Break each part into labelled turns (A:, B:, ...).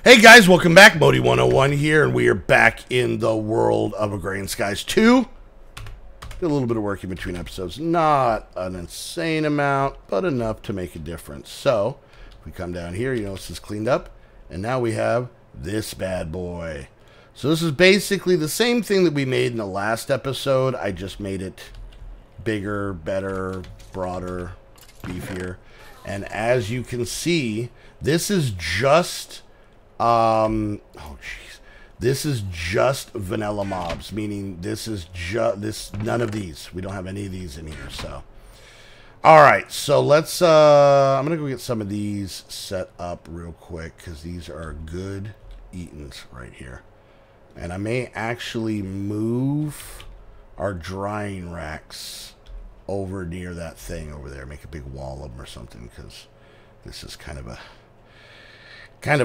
A: Hey guys, welcome back. Modi 101 here, and we are back in the world of Agrarian Skies 2. Did a little bit of work in between episodes. Not an insane amount, but enough to make a difference. So, if we come down here, you notice it's cleaned up, and now we have this bad boy. So this is basically the same thing that we made in the last episode. I just made it bigger, better, broader, beefier. And as you can see, this is just... this is just vanilla mobs, meaning this is just none of these. We don't have any of these in here. So all right, so let's I'm gonna go get some of these set up real quick because these are good eatins right here. And I may actually move our drying racks over near that thing over there, make a big wall of them or something, because this is kind of a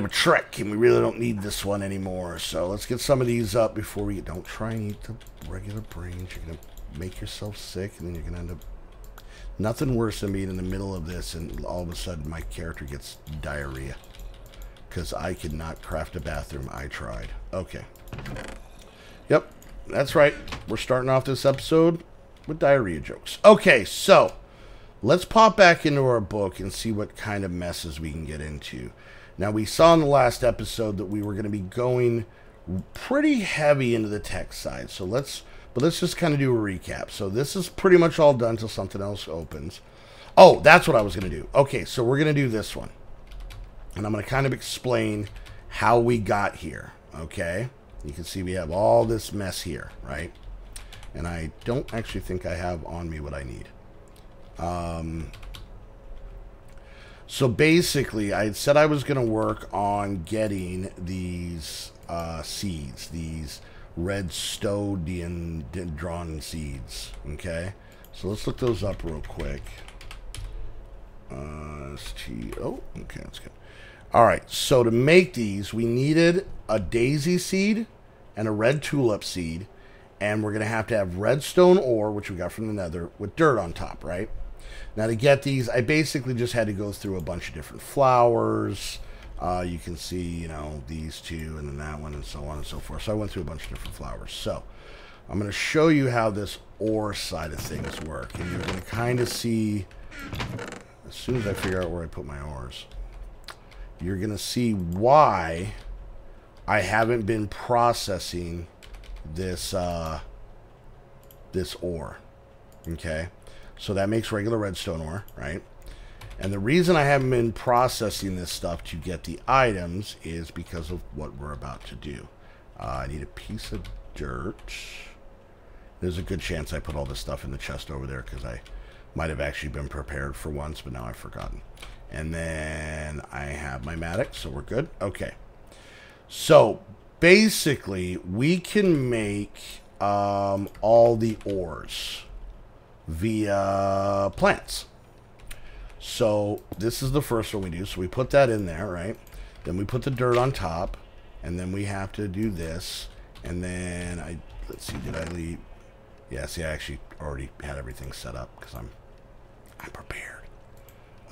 A: trick, and we really don't need this one anymore. So let's get some of these up before we... Don't try and eat the regular brains. You're going to make yourself sick, and then you're going to end up... Nothing worse than being in the middle of this, and all of a sudden my character gets diarrhea. Because I could not craft a bathroom. I tried. Okay. Yep, that's right. We're starting off this episode with diarrhea jokes. Okay, so... let's pop back into our book and see what kind of messes we can get into. Now, we saw in the last episode that we were going to be going pretty heavy into the text side. So let's just kind of do a recap. So this is pretty much all done until something else opens. Oh, that's what I was going to do. Okay, so we're going to do this one. And I'm going to kind of explain how we got here. Okay? You can see we have all this mess here, right? And I don't actually think I have on me what I need. So basically, I had said I was going to work on getting these seeds, these redstone seeds, okay? So let's look those up real quick. Oh, okay, that's good. All right, so to make these, we needed a daisy seed and a red tulip seed, and we're going to have redstone ore, which we got from the nether, with dirt on top, right? Now, to get these, I basically just had to go through a bunch of different flowers. You can see, you know, these two and then that one and so on and so forth. So I went through a bunch of different flowers. So I'm going to show you how this ore side of things work. And you're going to kind of see, as soon as I figure out where I put my ores, you're going to see why I haven't been processing this, this ore, okay? So that makes regular redstone ore, right? And the reason I haven't been processing this stuff to get the items is because of what we're about to do. I need a piece of dirt. There's a good chance I put all this stuff in the chest over there because I might have actually been prepared for once, but now I've forgotten. And then I have my mattock, so we're good. Okay. So basically, we can make all the ores via plants. So this is the first one we do. So we put that in there, right? Then we put the dirt on top, and then we have to do this. And then let's see, did I leave? Yeah, see, I actually already had everything set up because I'm prepared.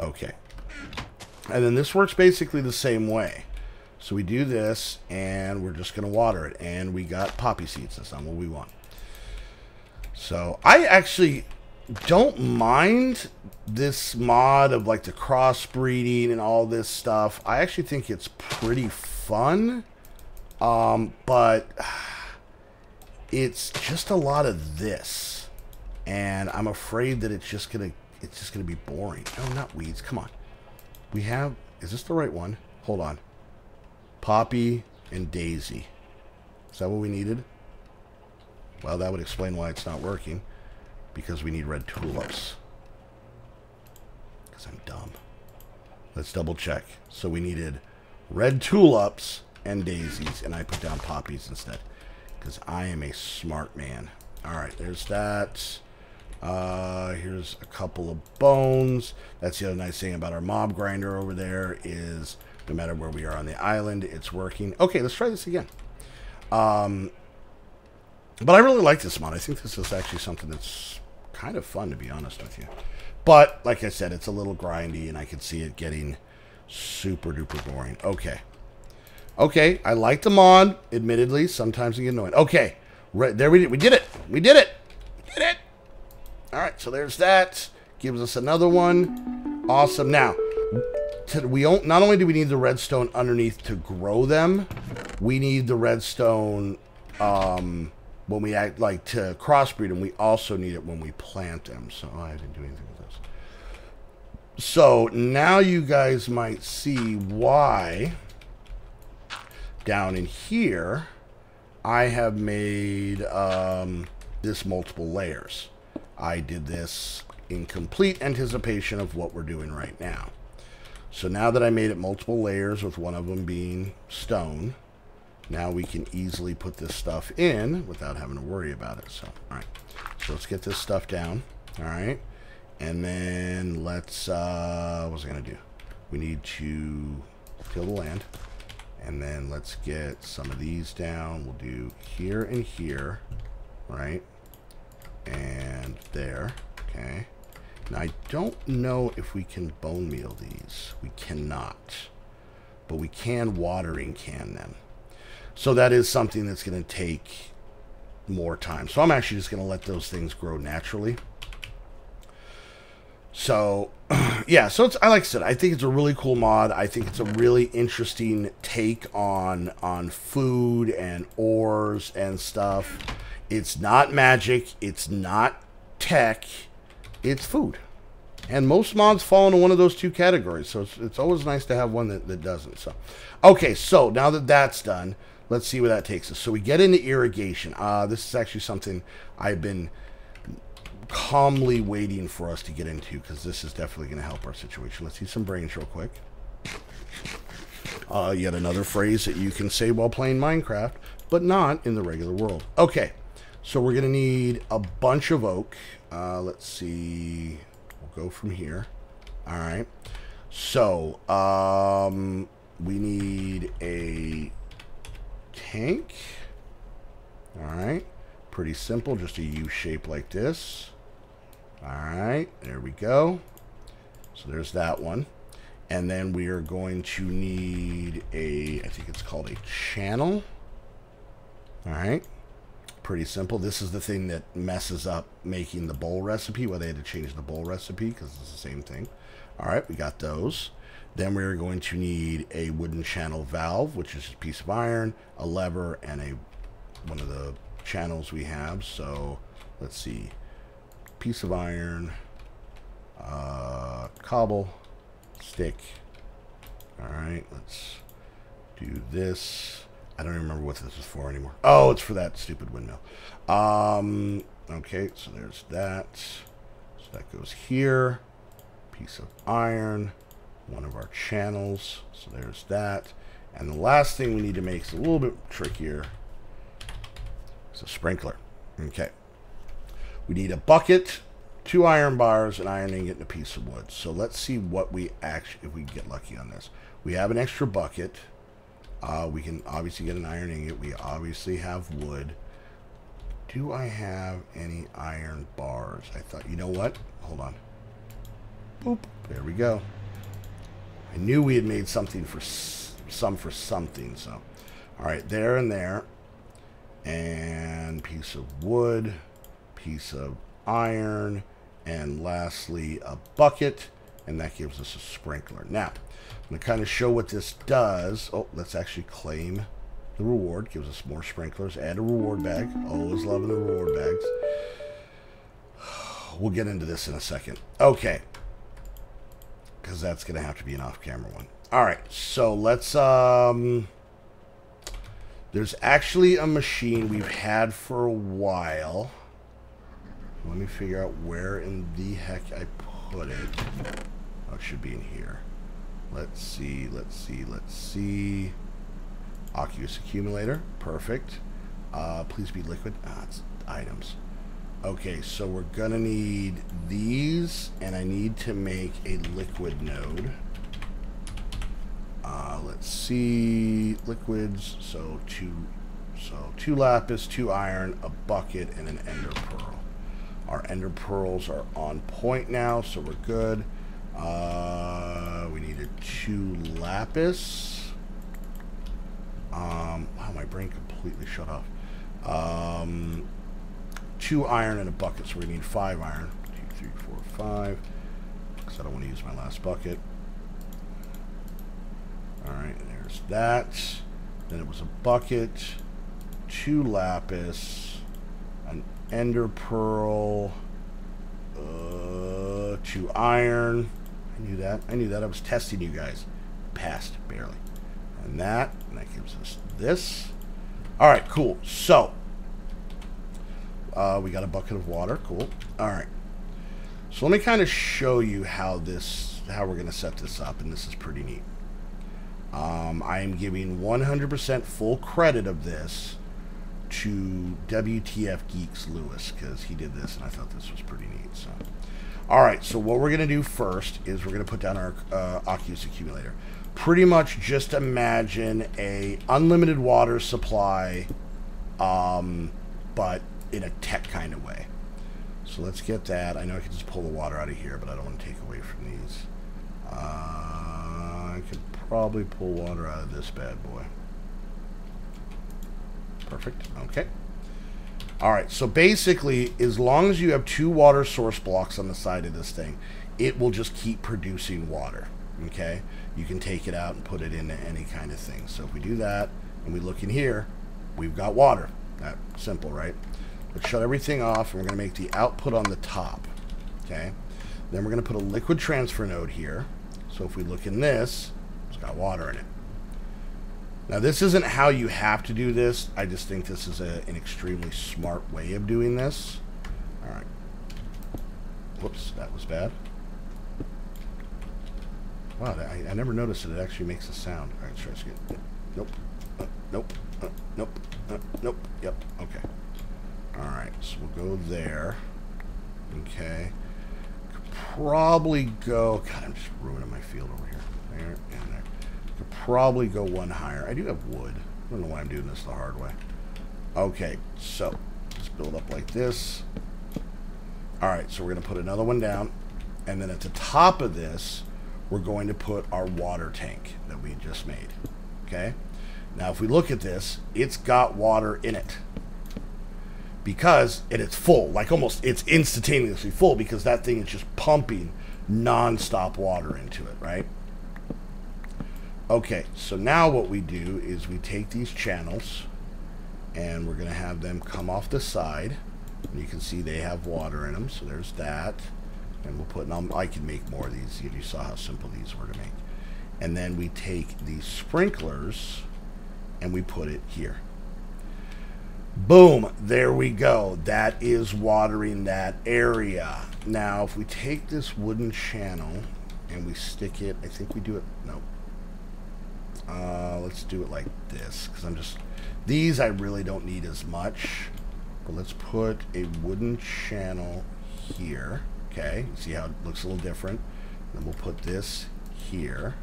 A: Okay. And then this works basically the same way. So we do this, and we're just going to water it. And we got poppy seeds. That's not what we want. So I actually don't mind this mod of like the crossbreeding and all this stuff. I actually think it's pretty fun, but it's just a lot of this, and I'm afraid that it's just gonna be boring. No, not weeds. Come on, we have. Is this the right one? Hold on. Poppy and daisy. Is that what we needed? Well, that would explain why it's not working. Because we need red tulips. Because I'm dumb. Let's double check. So we needed red tulips and daisies. And I put down poppies instead. Because I am a smart man. Alright, there's that. Here's a couple of bones. That's the other nice thing about our mob grinder over there is no matter where we are on the island, it's working. Okay, let's try this again. But I really like this mod. I think this is actually something that's kind of fun, to be honest with you. But, like I said, it's a little grindy, and I can see it getting super duper boring. Okay. Okay, I like the mod. Admittedly, sometimes it get annoying. Okay, there we did it. We did it. We did it. All right, so there's that. Gives us another one. Awesome. Now, not only do we need the redstone underneath to grow them, we need the redstone when we like to crossbreed them. We also need it when we plant them. So I didn't do anything with this. So now you guys might see why down in here I have made this multiple layers. I did this in complete anticipation of what we're doing right now. So now that I made it multiple layers with one of them being stone, now we can easily put this stuff in without having to worry about it. So, all right. So let's get this stuff down. All right. And then let's, what's I going to do? We need to till the land. And then let's get some of these down. We'll do here and here, right? And there, okay. Now, I don't know if we can bone meal these. We cannot. But we can watering can them. So that is something that's going to take more time. So I'm actually just going to let those things grow naturally. So, yeah, so it's, like I said, I think it's a really cool mod. I think it's a really interesting take on food and ores and stuff. It's not magic. It's not tech. It's food. And most mods fall into one of those two categories. So it's always nice to have one that doesn't. So, okay, so now that that's done, let's see where that takes us. So we get into irrigation. This is actually something I've been calmly waiting for us to get into, because this is definitely going to help our situation. Let's see some brains real quick. Yet another phrase that you can say while playing Minecraft, but not in the regular world. Okay, so we're going to need a bunch of oak. Let's see. We'll go from here. All right. So, we need a tank. All right. Pretty simple, just a U shape like this. All right, there we go. So there's that one. And then we are going to need a, I think it's called a channel. All right, pretty simple. This is the thing that messes up making the bowl recipe, where they had to change the bowl recipe, because it's the same thing. All right, we got those. Then we're going to need a wooden channel valve, which is a piece of iron, a lever, and one of the channels we have. So let's see, piece of iron, cobble, stick. All right, let's do this. I don't even remember what this is for anymore. Oh, it's for that stupid windmill. Okay, so there's that. So that goes here. Piece of iron, one of our channels. So there's that. And the last thing we need to make is a little bit trickier. It's a sprinkler. Okay. We need a bucket, 2 iron bars, an iron ingot, and a piece of wood. So let's see what we actually, if we get lucky on this. We have an extra bucket. We can obviously get an iron ingot. We obviously have wood. Do I have any iron bars? I thought, you know what? Hold on. Boop. There we go. I knew we had made something for something. So, all right, there and there. And piece of wood, piece of iron, and lastly a bucket, and that gives us a sprinkler. Now, I'm going to kind of show what this does. Oh, let's actually claim the reward. Gives us more sprinklers. Add a reward bag. Always loving the reward bags. We'll get into this in a second. Okay. Because that's going to have to be an off-camera one. All right, so let's... There's actually a machine we've had for a while. Let me figure out where in the heck I put it. Oh, it should be in here. Let's see. Aqueous accumulator. Perfect. Please be liquid. It's items. Okay, so we're going to need these, and I need to make a liquid node. Let's see, liquids, so two lapis, 2 iron, a bucket, and an ender pearl. Our ender pearls are on point now, so we're good. We needed 2 lapis. Wow, my brain completely shut off. 2 iron in a bucket, so we need 5 iron. 2, 3, 4, 5. Because I don't want to use my last bucket. Alright, there's that. Then it was a bucket, 2 lapis, an ender pearl, 2 iron. I knew that. I knew that. I was testing you guys. Passed, barely. And that gives us this. Alright, cool. So, we got a bucket of water. Cool. Alright. So let me kind of show you how we're going to set this up, and this is pretty neat. I am giving 100% full credit of this to WTF Geeks Lewis, because he did this and I thought this was pretty neat. So, alright, so what we're going to do first is we're going to put down our aqueous accumulator. Pretty much just imagine a unlimited water supply, but in a tech kind of way. So let's get that. I know I can just pull the water out of here, but I don't want to take away from these. I could probably pull water out of this bad boy. Perfect. Okay. Alright, so basically, as long as you have 2 water source blocks on the side of this thing, it will just keep producing water. Okay? You can take it out and put it into any kind of thing. So if we do that, and we look in here, we've got water. That simple, right? Let's shut everything off, and we're going to make the output on the top. Okay? Then we're going to put a liquid transfer node here. So if we look in this, it's got water in it. Now this isn't how you have to do this. I just think this is an extremely smart way of doing this. Alright. Whoops, that was bad. Wow, I never noticed that it actually makes a sound. Alright, let's try this again. Nope. Nope. Nope. Nope. Yep. Okay. Alright, so we'll go there. Okay. Could probably go... God, I'm just ruining my field over here. There and there. Could probably go 1 higher. I do have wood. I don't know why I'm doing this the hard way. Okay, so just build up like this. Alright, so we're going to put another one down. And then at the top of this, we're going to put our water tank that we just made. Okay? Now, if we look at this, it's got water in it. Because it's full. Like almost, it's instantaneously full because that thing is just pumping non-stop water into it, right? Okay, so now what we do is we take these channels and we're going to have them come off the side. And you can see they have water in them, so there's that. And we'll put, I can make more of these. You saw how simple these were to make. And then we take these sprinklers and we put it here. Boom, there we go. That is watering that area. Now, if we take this wooden channel and we stick it, I think we do it, no. Let's do it like this, because I'm just, these I really don't need as much. But let's put a wooden channel here. Okay, see how it looks a little different. Then we'll put this here.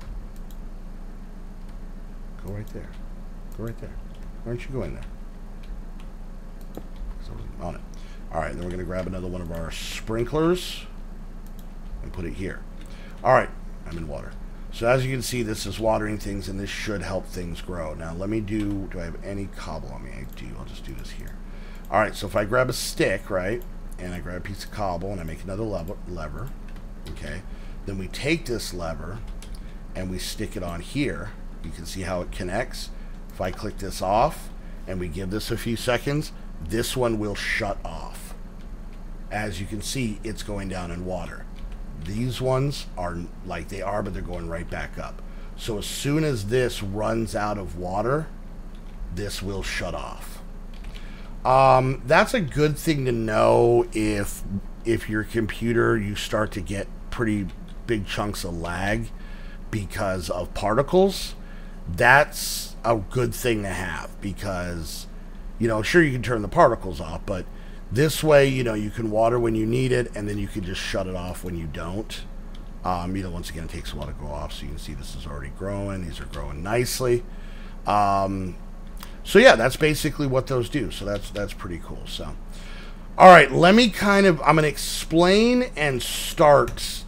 A: Go right there. Go right there. Why aren't you going there? So on it. Alright, then we're going to grab another one of our sprinklers and put it here. Alright, I'm in water. So as you can see, this is watering things, and this should help things grow. Now let me do I have any cobble on me? I do. I'll just do this here. Alright, so if I grab a stick, right, and I grab a piece of cobble and I make another lever, okay, then we take this lever and we stick it on here. You can see how it connects. If I click this off and we give this a few seconds, this one will shut off. As you can see, it's going down in water. These ones are like they are, but they're going right back up. So as soon as this runs out of water, this will shut off. That's a good thing to know if your computer, you start to get pretty big chunks of lag because of particles. That's a good thing to have because, you know, sure, you can turn the particles off, but this way, you know, you can water when you need it, and then you can just shut it off when you don't. You know, once again, it takes a while to go off, so you can see this is already growing. These are growing nicely. So yeah, that's basically what those do. So that's pretty cool. So, all right, let me I'm going to explain and start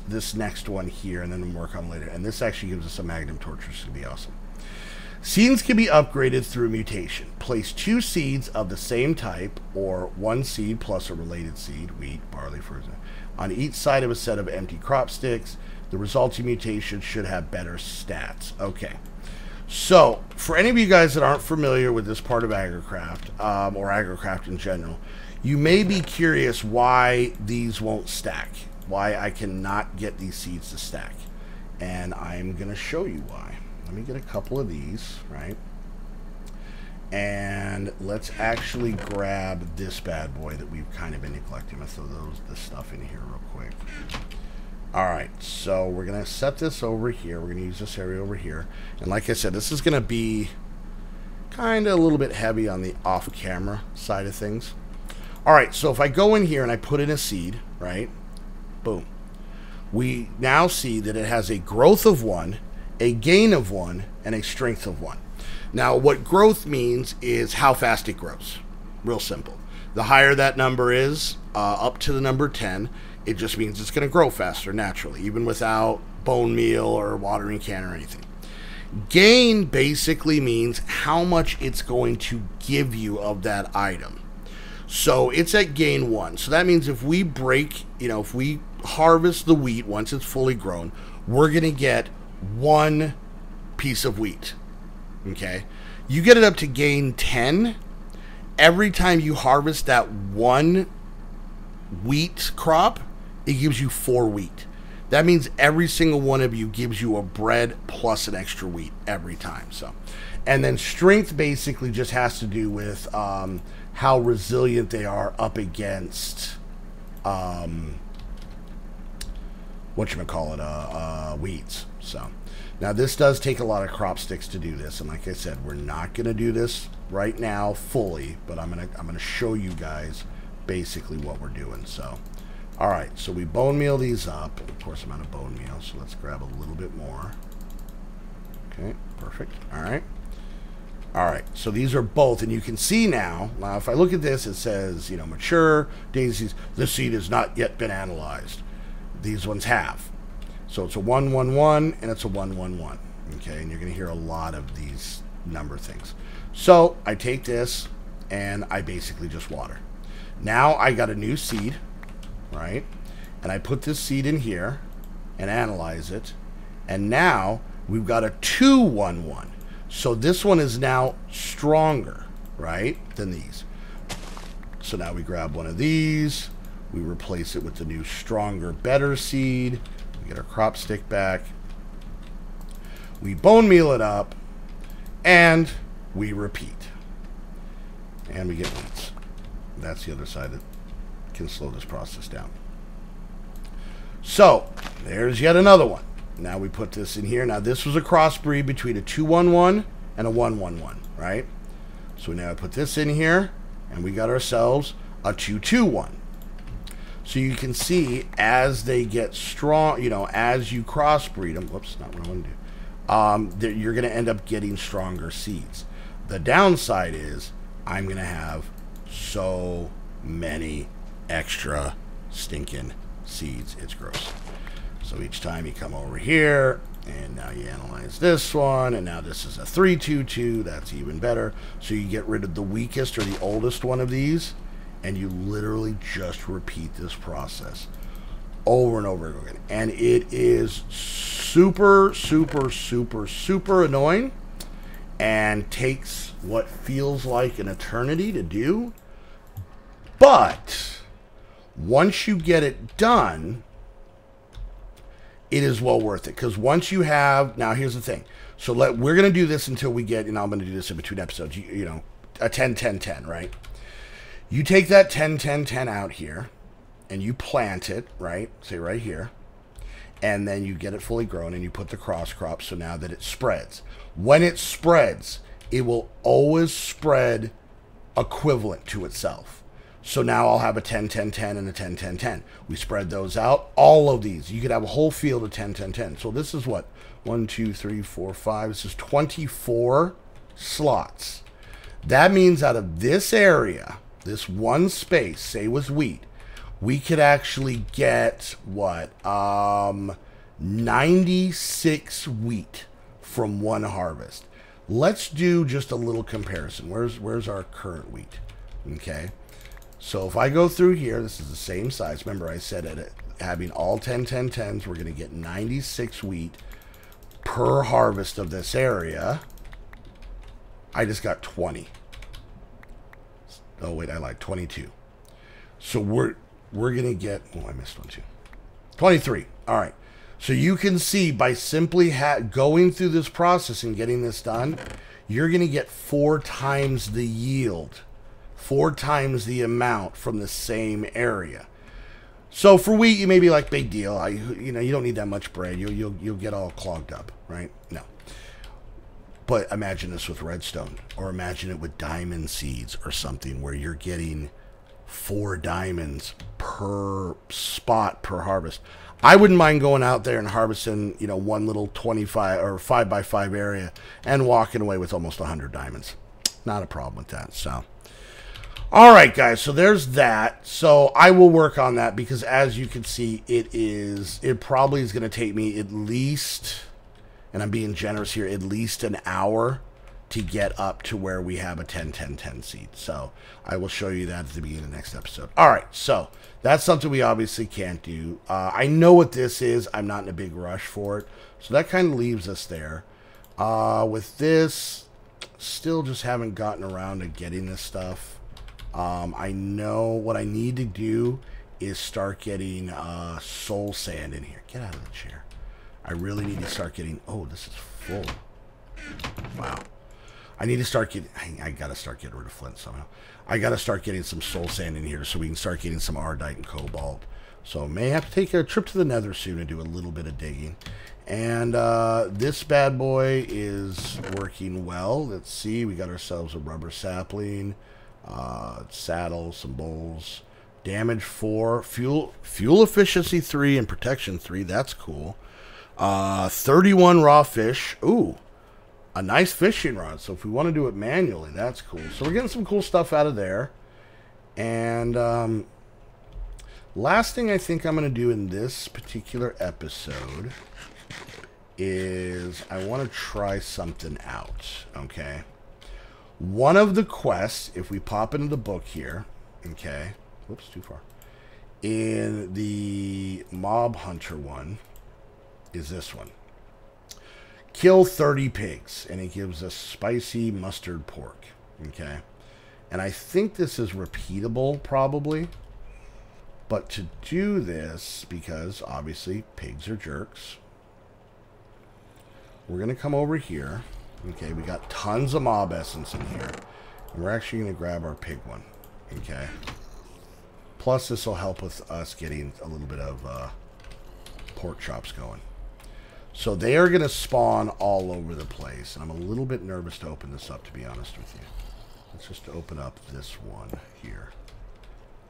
A: this next one here, and then we'll work on later. And this actually gives us a magnum torch, which is going to be awesome. Seeds can be upgraded through mutation. Place 2 seeds of the same type, or 1 seed plus a related seed, wheat, barley, for example, on each side of a set of empty crop sticks. The resulting mutation should have better stats. Okay. So, for any of you guys that aren't familiar with this part of Agricraft, or Agricraft in general, you may be curious why these won't stack. Why I cannot get these seeds to stack. And I'm going to show you why. Let me get a couple of these, right? And let's actually grab this bad boy that we've kind of been neglecting. Let's throw this stuff in here real quick. Alright, so we're going to set this over here. We're going to use this area over here. And like I said, this is going to be kind of a little bit heavy on the off-camera side of things. Alright, so if I go in here and I put in a seed, right? Boom. We now see that it has a growth of 1, a gain of 1, and a strength of 1. Now, what growth means is how fast it grows. Real simple. The higher that number is, up to the number 10, it just means it's going to grow faster naturally, even without bone meal or watering can or anything. Gain basically means how much it's going to give you of that item. So it's at gain 1. So that means if we break, if we harvest the wheat once it's fully grown, we're going to get 1 piece of wheat. Okay? You get it up to gain 10. Every time you harvest that 1 wheat crop, it gives you 4 wheat. That means every single one of you gives you a bread plus an extra wheat every time. So, and then strength basically just has to do with how resilient they are up against weeds. So now this does take a lot of crop sticks to do this, and like I said, we're not going to do this right now fully, but I'm gonna show you guys basically what we're doing. So all right, so we bone meal these up. Of course, I'm out of bone meal, so let's grab a little bit more. Okay, perfect. All right, so these are both, and you can see now if I look at this, it says, mature daisies, the seed has not yet been analyzed. These ones have. So it's a 111 and it's a 111. Okay, and you're going to hear a lot of these number things. So I take this and I basically just water. Now I got a new seed, right? And I put this seed in here and analyze it. And now we've got a 211. So this one is now stronger, right, than these. So now we grab one of these. We replace it with the new stronger, better seed. We get our crop stick back. We bone meal it up. And we repeat. And we get weeds. That's the other side that can slow this process down. So, there's yet another one. Now we put this in here. Now this was a crossbreed between a 211 and a 111, right? So now I put this in here, and we got ourselves a 221. So you can see as they get strong, as you crossbreed them, whoops, not what I want to do, you're going to end up getting stronger seeds. The downside is I'm going to have so many extra stinking seeds. It's gross. So each time you come over here, and now you analyze this one, and now this is a 322. That's even better. So you get rid of the weakest or the oldest one of these, and you literally just repeat this process over and over again. And it is super, super, super, super annoying, and takes what feels like an eternity to do. But once you get it done, it is well worth it. Because once you have, now here's the thing. So we're going to do this until we get, I'm going to do this in between episodes, a 10, 10, 10, right? You take that 10, 10, 10 out here, and you plant it, right? Say right here. And then you get it fully grown, and you put the cross crop, so now that it spreads. When it spreads, it will always spread equivalent to itself. So now I'll have a 10, 10, 10, and a 10, 10, 10. We spread those out. All of these. You could have a whole field of 10, 10, 10. So this is what? 1, 2, 3, 4, 5. This is 24 slots. That means out of this area, this one space, say with wheat, we could actually get, what? 96 wheat from one harvest. let's do just a little comparison. Where's our current wheat? Okay. So if I go through here, this is the same size. Remember, I said it having all 10-10-10s, we're going to get 96 wheat per harvest of this area. I just got 20. Oh, wait, I lied. 22. So we're going to get... Oh, I missed one, too. 23. All right. So you can see by simply going through this process and getting this done, you're going to get 4 times the yield. 4 times the amount from the same area. So for wheat, you may be like, big deal. You don't need that much bread. You'll get all clogged up, right? No. But imagine this with redstone, or imagine it with diamond seeds or something where you're getting 4 diamonds per spot per harvest. I wouldn't mind going out there and harvesting, one little 25 or 5x5 area and walking away with almost 100 diamonds. Not a problem with that. So, all right, guys. So there's that. So I will work on that because, as you can see, it probably is going to take me at least, and I'm being generous here, at least an hour to get up to where we have a 10-10-10 seed. So I will show you that at the beginning of the next episode. All right, so that's something we obviously can't do. I know what this is. I'm not in a big rush for it. So that kind of leaves us there. With this, still just haven't gotten around to getting this stuff. I know what I need to do is start getting soul sand in here. Get out of the chair. I really need to start getting... Oh, this is full. Wow. I need to start getting... I got to start getting rid of flint somehow. I got to start getting some soul sand in here so we can start getting some ardite and cobalt. So may have to take a trip to the nether soon and do a little bit of digging. And this bad boy is working well. Let's see. We got ourselves a rubber sapling, saddle, some bowls. Damage 4, fuel efficiency 3, and protection 3. That's cool. 31 raw fish. Ooh. A nice fishing rod. So if we want to do it manually, that's cool. So we're getting some cool stuff out of there. And last thing I think I'm going to do in this particular episode is I want to try something out. Okay. One of the quests, if we pop into the book here, okay. Whoops, too far. In the mob hunter one is this one. Kill 30 pigs, and it gives us spicy mustard pork, okay? And I think this is repeatable, probably. But to do this, because obviously pigs are jerks, we're going to come over here. Okay, we got tons of mob essence in here. And we're actually going to grab our pig one, okay? Plus, this will help with us getting a little bit of pork chops going. So they are going to spawn all over the place. And I'm a little bit nervous to open this up, to be honest with you. Let's just open up this one here.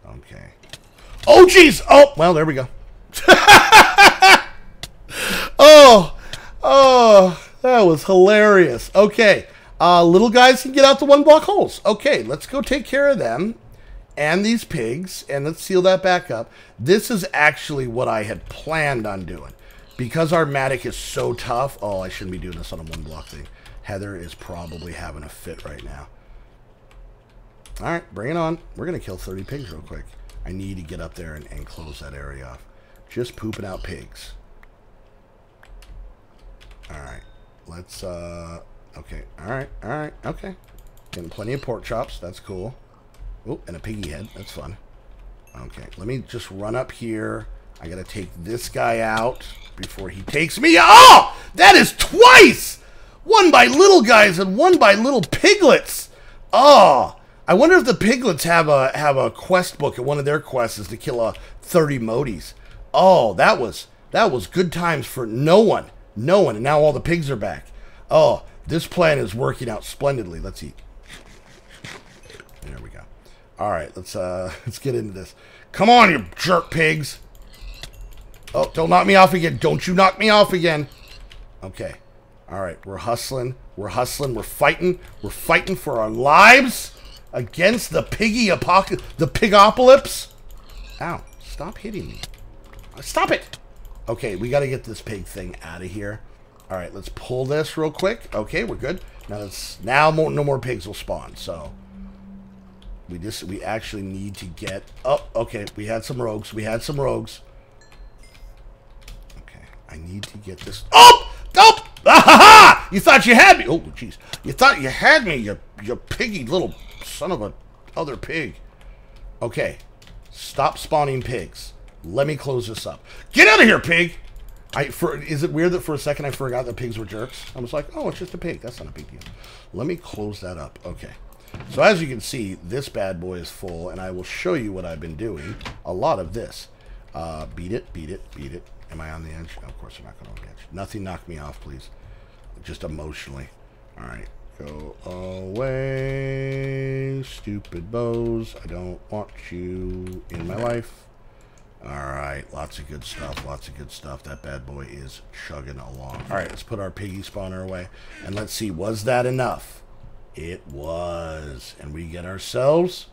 A: Okay. Oh, jeez! Oh, well, there we go. Oh, that was hilarious. Okay. Little guys can get out the 1-block holes. Okay, let's go take care of them and these pigs. And let's seal that back up. This is actually what I had planned on doing. Because our Matic is so tough. Oh, I shouldn't be doing this on a 1-block thing. Heather is probably having a fit right now. All right, bring it on. We're going to kill 30 pigs real quick. I need to get up there and close that area off. Just pooping out pigs. All right. Let's, okay. All right. Okay. Getting plenty of pork chops. That's cool. Oh, and a piggy head. That's fun. Okay. Let me just run up here. I got to take this guy out before he takes me. Oh! That is twice! One by little guys and one by little piglets. Oh! I wonder if the piglets have a quest book at one of their quests is to kill 30 modis. Oh, that was good times for no one. No one. And now all the pigs are back. Oh, this plan is working out splendidly. Let's eat. There we go. All right, let's get into this. Come on, you jerk pigs. Oh, don't knock me off again. Don't you knock me off again. Okay. All right, we're hustling. We're hustling. We're fighting. We're fighting for our lives against the Pigocalypse. Ow, stop hitting me. Stop it. Okay, we got to get this pig thing out of here. All right, let's pull this real quick. Okay, we're good. Now no more pigs will spawn. So we actually need to get. Oh, okay. We had some rogues. Okay, I need to get this. Oh, oh! Ah, ha, ha! You thought you had me. Oh, jeez. You thought you had me. You piggy little son of a other pig. Okay, stop spawning pigs. Let me close this up. Get out of here, pig! Is it weird that for a second I forgot that pigs were jerks? I was like, oh, it's just a pig. That's not a big deal. Let me close that up. Okay. So as you can see, this bad boy is full, and I will show you what I've been doing. A lot of this. Beat it. Am I on the edge? No, of course I'm not going on the edge. Nothing knock me off, please. Just emotionally. All right. Go away, stupid bows. I don't want you in my life. Alright, lots of good stuff. That bad boy is chugging along. Alright, let's put our piggy spawner away. And let's see, was that enough? It was. And we get ourselves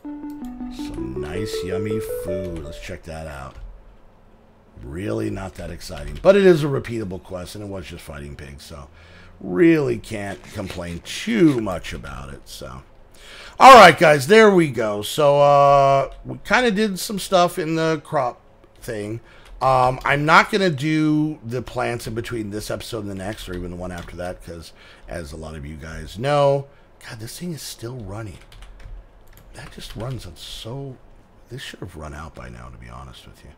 A: some nice, yummy food. Let's check that out. Really not that exciting. But it is a repeatable quest, and it was just fighting pigs, so really can't complain too much about it, so... Alright, guys, there we go. So, we kind of did some stuff in the crop thing. I'm not going to do the plants in between this episode and the next, or even the one after that, because, as a lot of you guys know, God, this thing is still running. That just runs on so... This should have run out by now, to be honest with you.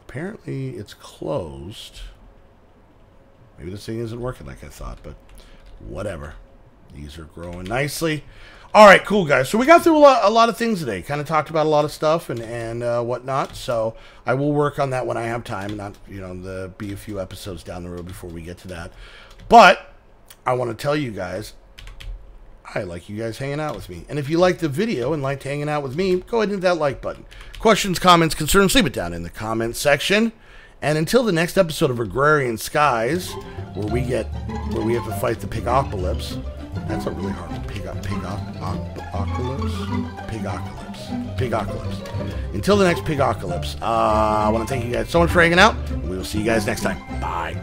A: Apparently, it's closed. Maybe this thing isn't working like I thought, but whatever. These are growing nicely. All right, cool, guys. So we got through a lot of things today. Kind of talked about a lot of stuff and whatnot. So I will work on that when I have time. Not, there'll be a few episodes down the road before we get to that. But I want to tell you guys, I like you guys hanging out with me. And if you liked the video and liked hanging out with me, go ahead and hit that like button. Questions, comments, concerns, leave it down in the comments section. And until the next episode of Agrarian Skies, where we have to fight the Pigocalypse. That's a really hard one. Pigocalypse. Until the next Pigocalypse, I want to thank you guys so much for hanging out. We will see you guys next time. Bye.